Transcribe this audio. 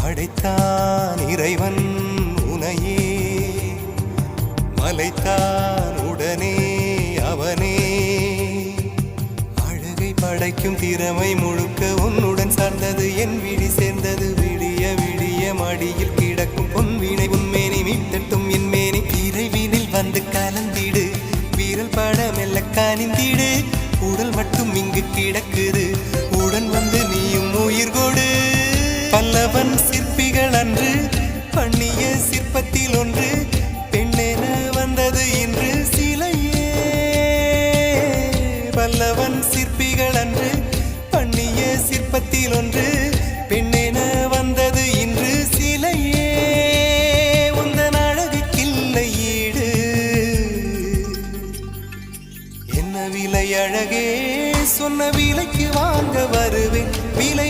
படைத்தான் இறைவன் உனையே மலைத்தான் உடனே அவனே அழகை படைக்கும் திறமை முழுக்க உன்னுடன் சார்ந்தது என் விழி சேர்ந்தது விடிய விடிய மடியில் கிடக்கும் பொன்வினை உன்மேனி மீட்டட்டும் என் மேனி இறைவினில் வந்து கலந்திடு வீரல் பட மெல்ல காணிந்திடு உடல் மட்டும் இங்கு கிடக்குது உடன் வந்து நீயும் உயிர் கொடு பல்லவன் சிற்பிகள் அன்று பண்ணிய சிற்பத்தில் ஒன்று பெண்ணென வந்தது இன்று சிலையே பல்லவன் சிற்பிகள் அன்று பண்ணிய சிற்பத்தில் ஒன்று பெண்ணென வந்தது இன்று சிலையே உந்தன் அழகுக்கில்லை ஈடு என்ன விலை அழகே சொன்ன விலைக்கு வாங்க வருவேன் விலை